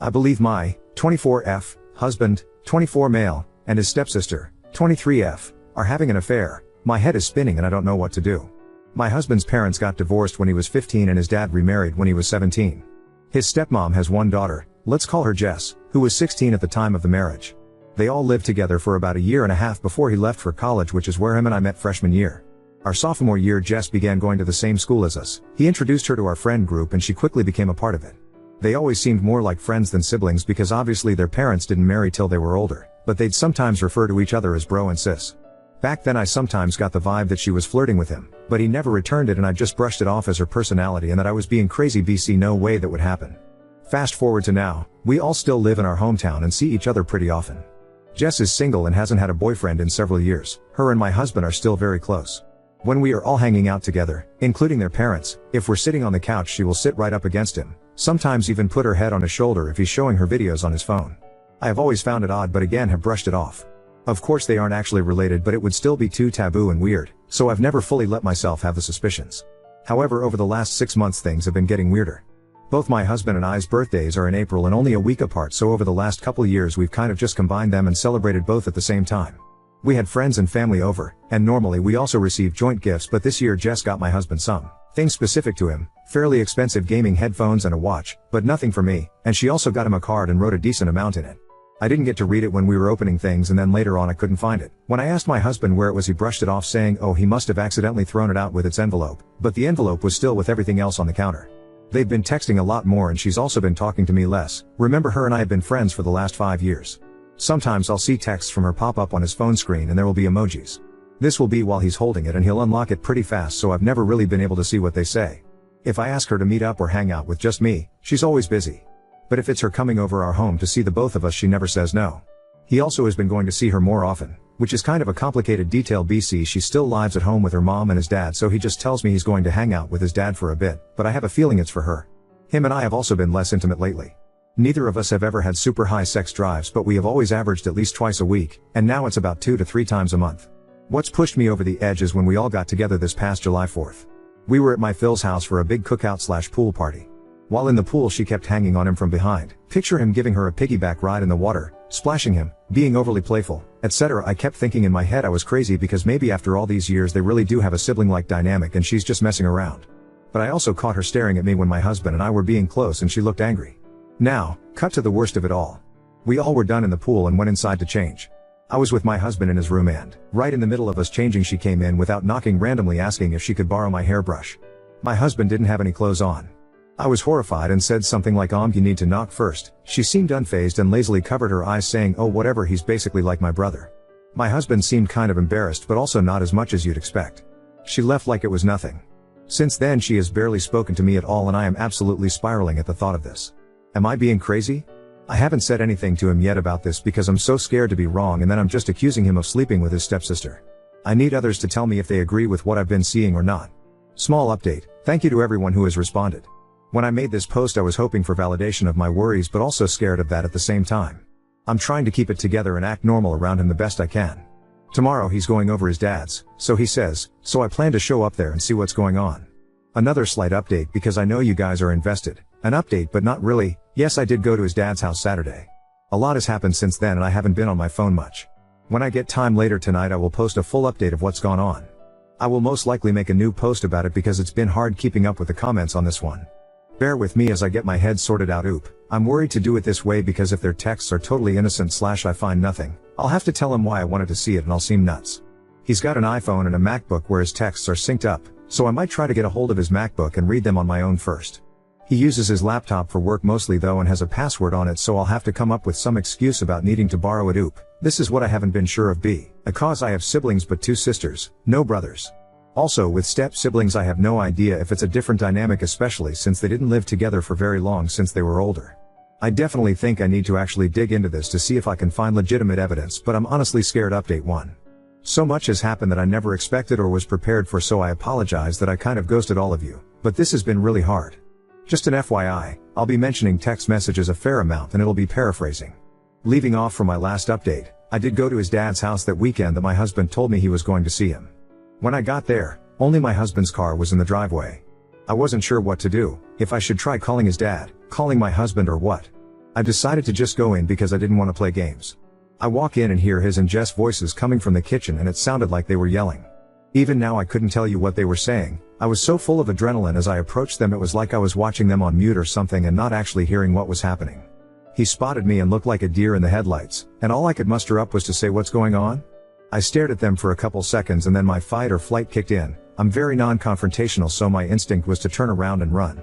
I believe my 24F husband, 24 male, and his stepsister, 23F, are having an affair. My head is spinning and I don't know what to do. My husband's parents got divorced when he was 15 and his dad remarried when he was 17. His stepmom has one daughter, let's call her Jess, who was 16 at the time of the marriage. They all lived together for about a year and a half before he left for college, which is where him and I met freshman year. Our sophomore year, Jess began going to the same school as us. He introduced her to our friend group and she quickly became a part of it. They always seemed more like friends than siblings because obviously their parents didn't marry till they were older, but they'd sometimes refer to each other as bro and sis. Back then I sometimes got the vibe that she was flirting with him, but he never returned it and I just brushed it off as her personality and that I was being crazy. BC, no way that would happen. Fast forward to now, we all still live in our hometown and see each other pretty often. Jess is single and hasn't had a boyfriend in several years. Her and my husband are still very close. When we are all hanging out together, including their parents, if we're sitting on the couch she will sit right up against him, sometimes even put her head on his shoulder if he's showing her videos on his phone. I have always found it odd but again have brushed it off. Of course they aren't actually related but it would still be too taboo and weird, so I've never fully let myself have the suspicions. However, over the last 6 months things have been getting weirder. Both my husband and I's birthdays are in April and only a week apart, so over the last couple years we've kind of just combined them and celebrated both at the same time. We had friends and family over, and normally we also receive joint gifts, but this year Jess got my husband some things specific to him, fairly expensive gaming headphones and a watch, but nothing for me, and she also got him a card and wrote a decent amount in it. I didn't get to read it when we were opening things and then later on I couldn't find it. When I asked my husband where it was he brushed it off saying oh he must have accidentally thrown it out with its envelope, but the envelope was still with everything else on the counter. They've been texting a lot more and she's also been talking to me less. Remember, her and I have been friends for the last 5 years. Sometimes I'll see texts from her pop up on his phone screen and there will be emojis. This will be while he's holding it and he'll unlock it pretty fast, so I've never really been able to see what they say. If I ask her to meet up or hang out with just me, she's always busy. But if it's her coming over our home to see the both of us, she never says no. He also has been going to see her more often, which is kind of a complicated detail. BC, she still lives at home with her mom and his dad, so he just tells me he's going to hang out with his dad for a bit, but I have a feeling it's for her. Him and I have also been less intimate lately. Neither of us have ever had super high sex drives, but we have always averaged at least twice a week, and now it's about 2 to 3 times a month. What's pushed me over the edge is when we all got together this past July 4th. We were at my Phil's house for a big cookout/pool party. While in the pool she kept hanging on him from behind. Picture him giving her a piggyback ride in the water, splashing him, being overly playful, etc. I kept thinking in my head I was crazy because maybe after all these years they really do have a sibling-like dynamic and she's just messing around. But I also caught her staring at me when my husband and I were being close and she looked angry. Now, cut to the worst of it all. We all were done in the pool and went inside to change. I was with my husband in his room and, right in the middle of us changing, she came in without knocking, randomly asking if she could borrow my hairbrush. My husband didn't have any clothes on. I was horrified and said something like you need to knock first. She seemed unfazed and lazily covered her eyes saying oh whatever, he's basically like my brother. My husband seemed kind of embarrassed but also not as much as you'd expect. She left like it was nothing. Since then she has barely spoken to me at all and I am absolutely spiraling at the thought of this. Am I being crazy? I haven't said anything to him yet about this because I'm so scared to be wrong and then I'm just accusing him of sleeping with his stepsister. I need others to tell me if they agree with what I've been seeing or not. Small update, thank you to everyone who has responded. When I made this post I was hoping for validation of my worries but also scared of that at the same time. I'm trying to keep it together and act normal around him the best I can. Tomorrow he's going over his dad's, so he says, so I plan to show up there and see what's going on. Another slight update because I know you guys are invested. An update but not really. Yes, I did go to his dad's house Saturday. A lot has happened since then and I haven't been on my phone much. When I get time later tonight I will post a full update of what's gone on. I will most likely make a new post about it because it's been hard keeping up with the comments on this one. Bear with me as I get my head sorted out. I'm worried to do it this way because if their texts are totally innocent / I find nothing, I'll have to tell him why I wanted to see it and I'll seem nuts. He's got an iPhone and a MacBook where his texts are synced up, so I might try to get a hold of his MacBook and read them on my own first. He uses his laptop for work mostly though and has a password on it, so I'll have to come up with some excuse about needing to borrow it. This is what I haven't been sure of. Because I have siblings but 2 sisters, no brothers. Also with step siblings I have no idea if it's a different dynamic, especially since they didn't live together for very long since they were older. I definitely think I need to actually dig into this to see if I can find legitimate evidence, but I'm honestly scared. Update 1. So much has happened that I never expected or was prepared for, so I apologize that I kind of ghosted all of you, but this has been really hard. Just an FYI, I'll be mentioning text messages a fair amount and it'll be paraphrasing. Leaving off from my last update, I did go to his dad's house that weekend that my husband told me he was going to see him. When I got there, only my husband's car was in the driveway. I wasn't sure what to do, if I should try calling his dad, calling my husband or what. I decided to just go in because I didn't want to play games. I walk in and hear his and Jess' voices coming from the kitchen, and it sounded like they were yelling. Even now I couldn't tell you what they were saying. I was so full of adrenaline as I approached them, it was like I was watching them on mute or something and not actually hearing what was happening. He spotted me and looked like a deer in the headlights, and all I could muster up was to say, "What's going on?" I stared at them for a couple seconds and then my fight or flight kicked in. I'm very non-confrontational, so my instinct was to turn around and run.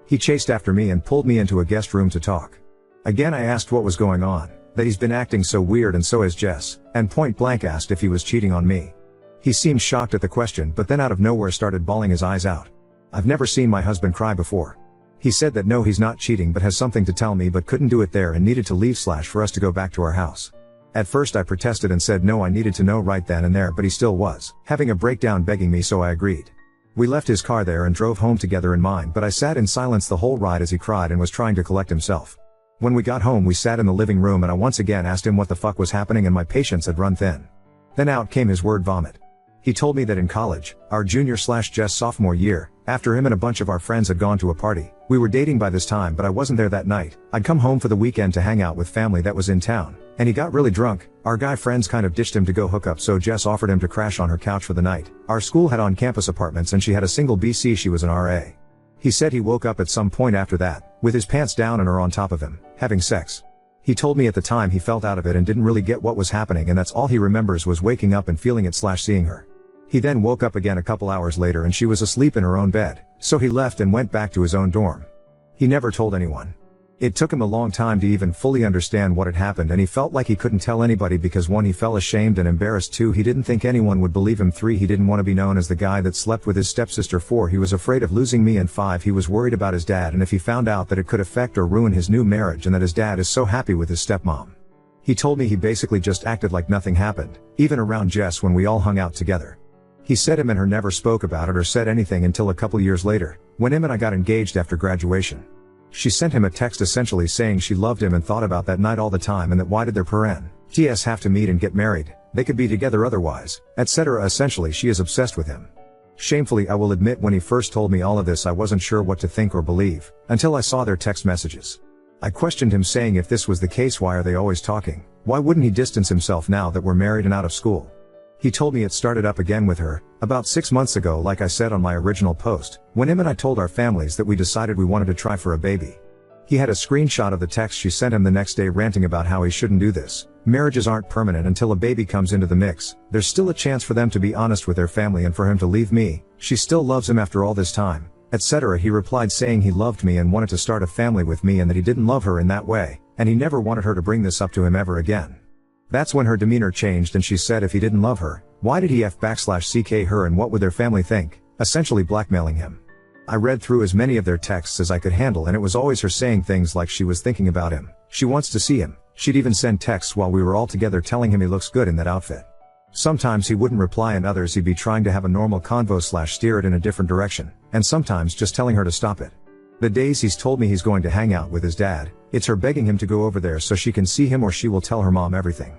He chased after me and pulled me into a guest room to talk. Again I asked what was going on, that he's been acting so weird and so has Jess, and point blank asked if he was cheating on me. He seemed shocked at the question, but then out of nowhere started bawling his eyes out. I've never seen my husband cry before. He said that no, he's not cheating but has something to tell me, but couldn't do it there and needed to leave / for us to go back to our house. At first I protested and said no, I needed to know right then and there, but he still was having a breakdown begging me, so I agreed. We left his car there and drove home together in mine, but I sat in silence the whole ride as he cried and was trying to collect himself. When we got home we sat in the living room and I once again asked him what the fuck was happening, and my patience had run thin. Then out came his word vomit. He told me that in college, our junior / Jess sophomore year, after him and a bunch of our friends had gone to a party, we were dating by this time but I wasn't there that night. I'd come home for the weekend to hang out with family that was in town, and he got really drunk. Our guy friends kind of ditched him to go hook up, so Jess offered him to crash on her couch for the night. Our school had on-campus apartments and she had a single BC, she was an RA. He said he woke up at some point after that, with his pants down and her on top of him, having sex. He told me at the time he felt out of it and didn't really get what was happening, and that's all he remembers was waking up and feeling it / seeing her. He then woke up again a couple hours later and she was asleep in her own bed, so he left and went back to his own dorm. He never told anyone. It took him a long time to even fully understand what had happened, and he felt like he couldn't tell anybody because 1, he felt ashamed and embarrassed, 2, he didn't think anyone would believe him, 3, he didn't want to be known as the guy that slept with his stepsister, 4, he was afraid of losing me, and 5, he was worried about his dad and if he found out that it could affect or ruin his new marriage, and that his dad is so happy with his stepmom. He told me he basically just acted like nothing happened, even around Jess when we all hung out together. He said him and her never spoke about it or said anything until a couple years later, when him and I got engaged after graduation. She sent him a text essentially saying she loved him and thought about that night all the time, and that why did their parents have to meet and get married, they could be together otherwise, etc. Essentially she is obsessed with him. Shamefully I will admit, when he first told me all of this I wasn't sure what to think or believe, until I saw their text messages. I questioned him, saying if this was the case, why are they always talking? Why wouldn't he distance himself now that we're married and out of school? He told me it started up again with her, about 6 months ago, like I said on my original post, when him and I told our families that we decided we wanted to try for a baby. He had a screenshot of the text she sent him the next day ranting about how he shouldn't do this. Marriages aren't permanent until a baby comes into the mix. There's still a chance for them to be honest with their family and for him to leave me. She still loves him after all this time, etc. He replied saying he loved me and wanted to start a family with me, and that he didn't love her in that way, and he never wanted her to bring this up to him ever again. That's when her demeanor changed and she said if he didn't love her, why did he /CK her and what would their family think, essentially blackmailing him. I read through as many of their texts as I could handle, and it was always her saying things like she was thinking about him, she wants to see him. She'd even send texts while we were all together telling him he looks good in that outfit. Sometimes he wouldn't reply, and others he'd be trying to have a normal convo / steer it in a different direction, and sometimes just telling her to stop it. The days he's told me he's going to hang out with his dad, it's her begging him to go over there so she can see him or she will tell her mom everything.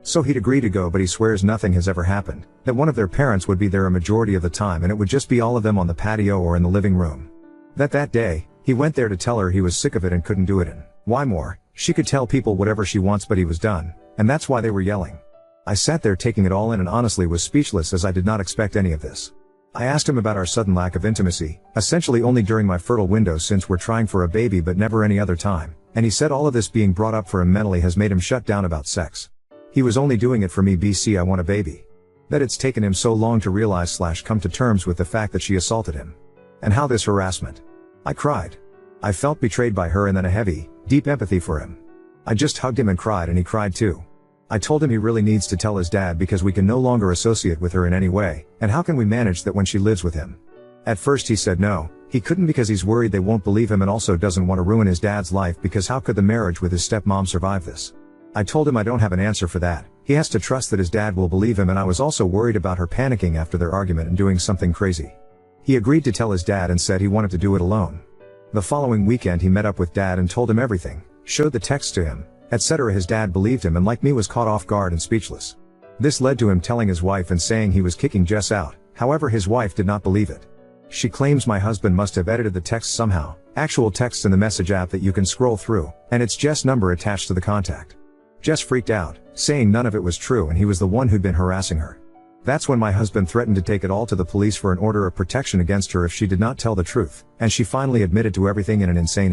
So he'd agree to go, but he swears nothing has ever happened, that one of their parents would be there a majority of the time and it would just be all of them on the patio or in the living room. That day, he went there to tell her he was sick of it and couldn't do it, and why more, she could tell people whatever she wants, but he was done, and that's why they were yelling. I sat there taking it all in and honestly was speechless, as I did not expect any of this. I asked him about our sudden lack of intimacy, essentially only during my fertile window since we're trying for a baby but never any other time, and he said all of this being brought up for him mentally has made him shut down about sex. He was only doing it for me, I want a baby. That it's taken him so long to realize / come to terms with the fact that she assaulted him. And how this harassment. I cried. I felt betrayed by her and then a heavy, deep empathy for him. I just hugged him and cried, and he cried too. I told him he really needs to tell his dad because we can no longer associate with her in any way, and how can we manage that when she lives with him? At first he said no, he couldn't because he's worried they won't believe him and also doesn't want to ruin his dad's life, because how could the marriage with his stepmom survive this? I told him I don't have an answer for that. He has to trust that his dad will believe him, and I was also worried about her panicking after their argument and doing something crazy. He agreed to tell his dad and said he wanted to do it alone. The following weekend he met up with dad and told him everything, showed the text to him, etc. His dad believed him and, like me, was caught off guard and speechless. This led to him telling his wife and saying he was kicking Jess out. However, his wife did not believe it. She claims my husband must have edited the text somehow, Actual texts in the message app that you can scroll through, and it's Jess' number attached to the contact. Jess freaked out, saying none of it was true and he was the one who'd been harassing her. That's when my husband threatened to take it all to the police for an order of protection against her if she did not tell the truth, and she finally admitted to everything in an insane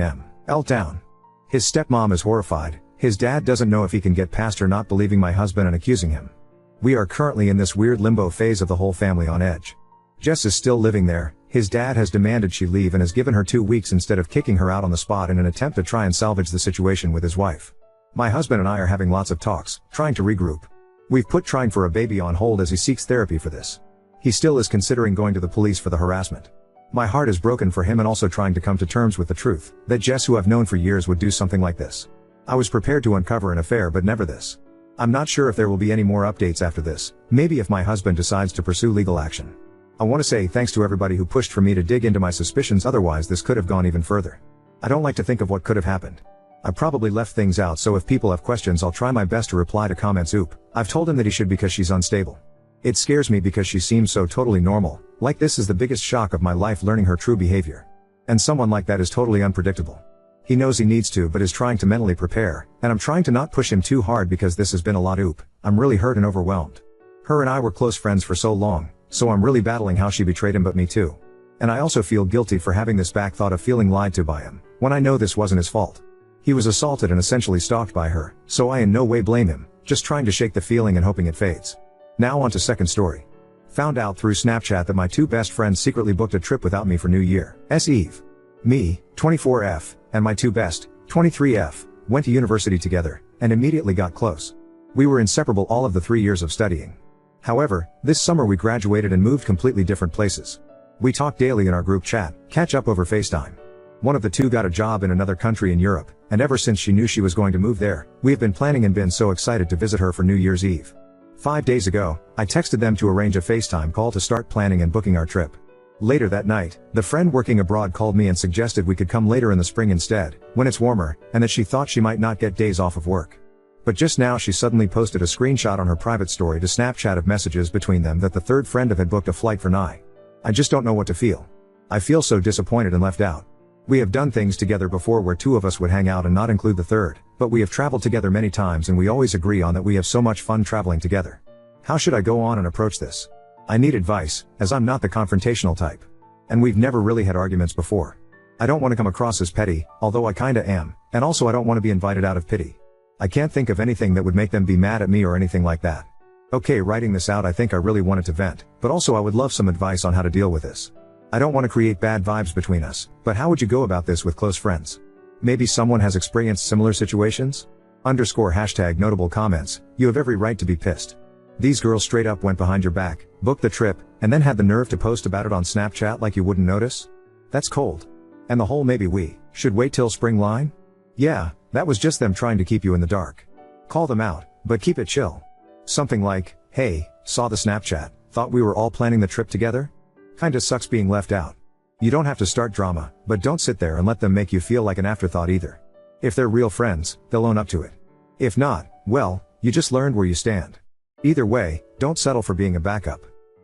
meltdown. His stepmom is horrified. His dad doesn't know if he can get past her not believing my husband and accusing him. We are currently in this weird limbo phase of the whole family on edge. Jess is still living there. His dad has demanded she leave and has given her 2 weeks instead of kicking her out on the spot in an attempt to try and salvage the situation with his wife. My husband and I are having lots of talks, trying to regroup. We've put trying for a baby on hold as he seeks therapy for this. He still is considering going to the police for the harassment. My heart is broken for him and also trying to come to terms with the truth, that Jess, who I've known for years, would do something like this. I was prepared to uncover an affair but never this. I'm not sure if there will be any more updates after this, maybe if my husband decides to pursue legal action. I want to say thanks to everybody who pushed for me to dig into my suspicions, otherwise this could have gone even further. I don't like to think of what could have happened. I probably left things out, so if people have questions I'll try my best to reply to comments. I've told him that he should because she's unstable. It scares me because she seems so totally normal, like this is the biggest shock of my life, learning her true behavior. And someone like that is totally unpredictable. He knows he needs to but is trying to mentally prepare, and I'm trying to not push him too hard because this has been a lot. I'm really hurt and overwhelmed. Her and I were close friends for so long, so I'm really battling how she betrayed him, but me too. And I also feel guilty for having this back thought of feeling lied to by him, when I know this wasn't his fault. He was assaulted and essentially stalked by her, so I in no way blame him, just trying to shake the feeling and hoping it fades. Now on to second story. Found out through Snapchat that my 2 best friends secretly booked a trip without me for New Year's Eve. Me, 24F, and my 2 best, 23F, went to university together, and immediately got close. We were inseparable all of the 3 years of studying. However, this summer we graduated and moved completely different places. We talk daily in our group chat, catch up over FaceTime. One of the 2 got a job in another country in Europe, and ever since she knew she was going to move there, we have been planning and been so excited to visit her for New Year's Eve. 5 days ago, I texted them to arrange a FaceTime call to start planning and booking our trip. Later that night, the friend working abroad called me and suggested we could come later in the spring instead, when it's warmer, and that she thought she might not get days off of work. But just now she suddenly posted a screenshot on her private story to Snapchat of messages between them that the third friend had booked a flight for Nye. I just don't know what to feel. I feel so disappointed and left out. We have done things together before where 2 of us would hang out and not include the third, but we have traveled together many times and we always agree on that we have so much fun traveling together. How should I go on and approach this? I need advice, as I'm not the confrontational type. And we've never really had arguments before. I don't want to come across as petty, although I kinda am, and also I don't want to be invited out of pity. I can't think of anything that would make them be mad at me or anything like that. Okay, writing this out, I think I really wanted to vent, but also I would love some advice on how to deal with this. I don't want to create bad vibes between us, but how would you go about this with close friends? Maybe someone has experienced similar situations? _hashtag notable comments, you have every right to be pissed. These girls straight up went behind your back, booked the trip, and then had the nerve to post about it on Snapchat like you wouldn't notice? That's cold. And the whole maybe we should wait till spring line? Yeah, that was just them trying to keep you in the dark. Call them out, but keep it chill. Something like, hey, saw the Snapchat, thought we were all planning the trip together? Kinda sucks being left out. You don't have to start drama, but don't sit there and let them make you feel like an afterthought either. If they're real friends, they'll own up to it. If not, well, you just learned where you stand. Either way, don't settle for being a backup.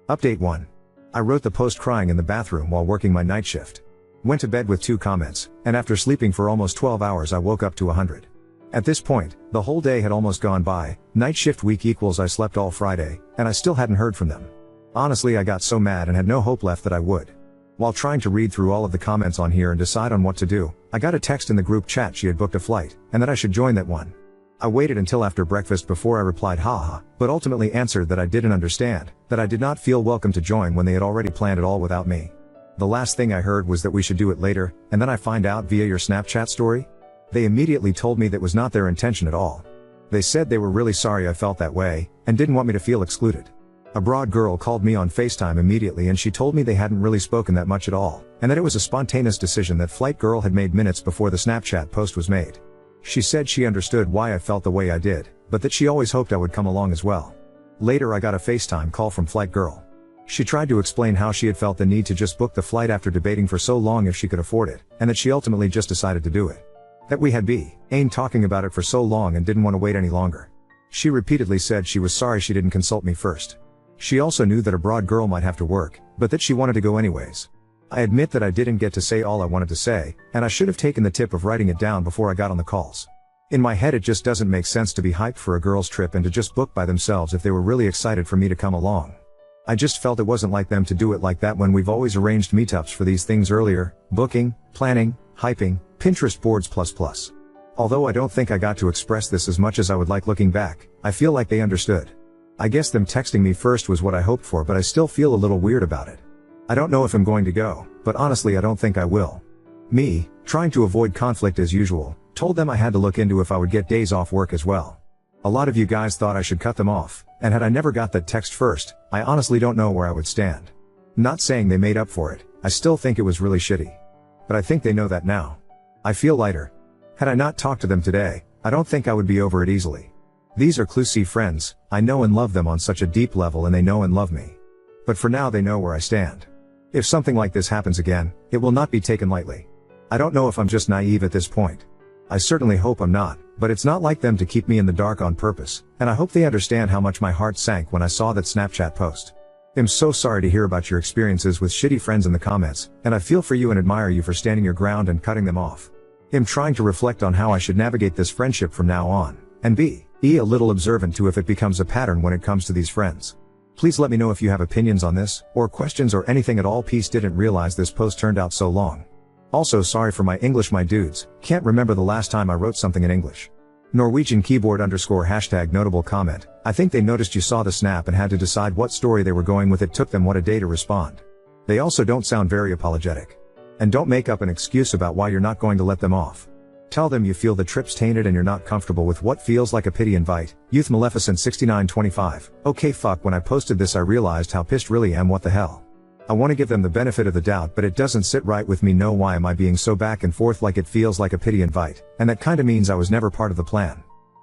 Update 1. I wrote the post crying in the bathroom while working my night shift. Went to bed with 2 comments, and after sleeping for almost 12 hours I woke up to 100. At this point, the whole day had almost gone by, night shift week equals I slept all Friday, and I still hadn't heard from them. Honestly, I got so mad and had no hope left that I would. While trying to read through all of the comments on here and decide on what to do, I got a text in the group chat she had booked a flight, and that I should join that one. I waited until after breakfast before I replied haha, but ultimately answered that I didn't understand, that I did not feel welcome to join when they had already planned it all without me. The last thing I heard was that we should do it later, and then I find out via your Snapchat story? They immediately told me that was not their intention at all. They said they were really sorry I felt that way, and didn't want me to feel excluded. A broad girl called me on FaceTime immediately and she told me they hadn't really spoken that much at all, and that it was a spontaneous decision that Flight Girl had made minutes before the Snapchat post was made. She said she understood why I felt the way I did, but that she always hoped I would come along as well. Later I got a FaceTime call from Flight Girl. She tried to explain how she had felt the need to just book the flight after debating for so long if she could afford it, and that she ultimately just decided to do it. That we had been talking about it for so long and didn't want to wait any longer. She repeatedly said she was sorry she didn't consult me first. She also knew that a broad girl might have to work, but that she wanted to go anyways. I admit that I didn't get to say all I wanted to say, and I should have taken the tip of writing it down before I got on the calls. In my head it just doesn't make sense to be hyped for a girl's trip and to just book by themselves if they were really excited for me to come along. I just felt it wasn't like them to do it like that when we've always arranged meetups for these things earlier, booking, planning, hyping, Pinterest boards plus. Although I don't think I got to express this as much as I would like looking back, I feel like they understood. I guess them texting me first was what I hoped for, but I still feel a little weird about it. I don't know if I'm going to go, but honestly I don't think I will. Me, trying to avoid conflict as usual, told them I had to look into if I would get days off work as well. A lot of you guys thought I should cut them off, and had I never got that text first, I honestly don't know where I would stand. Not saying they made up for it, I still think it was really shitty. But I think they know that now. I feel lighter. Had I not talked to them today, I don't think I would be over it easily. These are Clue C friends, I know and love them on such a deep level and they know and love me. But for now they know where I stand. If something like this happens again, it will not be taken lightly. I don't know if I'm just naive at this point. I certainly hope I'm not, but it's not like them to keep me in the dark on purpose, and I hope they understand how much my heart sank when I saw that Snapchat post. I'm so sorry to hear about your experiences with shitty friends in the comments, and I feel for you and admire you for standing your ground and cutting them off. I'm trying to reflect on how I should navigate this friendship from now on, and be a little observant to if it becomes a pattern when it comes to these friends. Please let me know if you have opinions on this, or questions or anything at all. Peace. Didn't realize this post turned out so long. Also sorry for my English my dudes, can't remember the last time I wrote something in English. Norwegian keyboard _ hashtag notable comment, I think they noticed you saw the snap and had to decide what story they were going with. It took them what a day to respond. They also don't sound very apologetic. And don't make up an excuse about why you're not going to let them off. Tell them you feel the trip's tainted and you're not comfortable with what feels like a pity invite. Youth Maleficent 6925, okay fuck, when I posted this I realized how pissed really am. What the hell. I want to give them the benefit of the doubt, but it doesn't sit right with me. No, why am I being so back and forth? Like it feels like a pity invite, and that kinda means I was never part of the plan.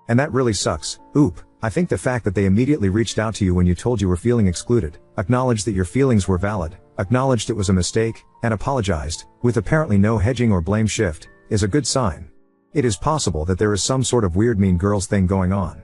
And that really sucks. Oop. I think the fact that they immediately reached out to you when you told you were feeling excluded, acknowledged that your feelings were valid, acknowledged it was a mistake, and apologized, with apparently no hedging or blame shift, is a good sign. It is possible that there is some sort of weird mean girls thing going on.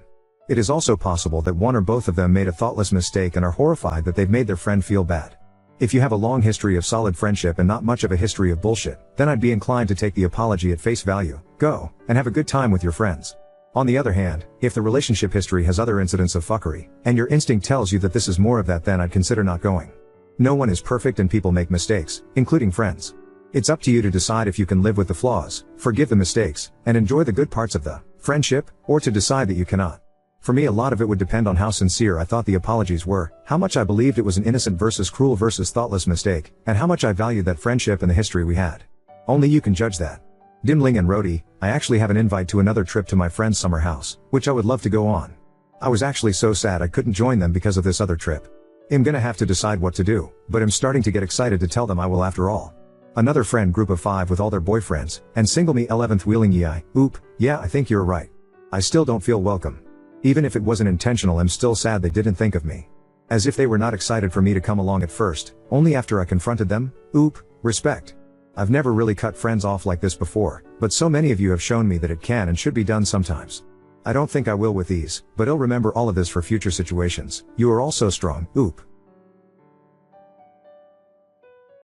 It is also possible that one or both of them made a thoughtless mistake and are horrified that they've made their friend feel bad. If you have a long history of solid friendship and not much of a history of bullshit, then I'd be inclined to take the apology at face value, go, and have a good time with your friends. On the other hand, if the relationship history has other incidents of fuckery, and your instinct tells you that this is more of that, then I'd consider not going. No one is perfect and people make mistakes, including friends. It's up to you to decide if you can live with the flaws, forgive the mistakes, and enjoy the good parts of the friendship, or to decide that you cannot. For me, a lot of it would depend on how sincere I thought the apologies were, how much I believed it was an innocent versus cruel versus thoughtless mistake, and how much I valued that friendship and the history we had. Only you can judge that. Dimling and Rhodey, I actually have an invite to another trip to my friend's summer house, which I would love to go on. I was actually so sad I couldn't join them because of this other trip. I'm gonna have to decide what to do, but I'm starting to get excited to tell them I will after all. Another friend group of 5 with all their boyfriends, and single me 11th wheeling yei, oop, yeah I think you're right. I still don't feel welcome. Even if it wasn't intentional, I'm still sad they didn't think of me. As if they were not excited for me to come along at first, only after I confronted them, oop, respect. I've never really cut friends off like this before, but so many of you have shown me that it can and should be done sometimes. I don't think I will with these, but I'll remember all of this for future situations. You are all so strong, oop.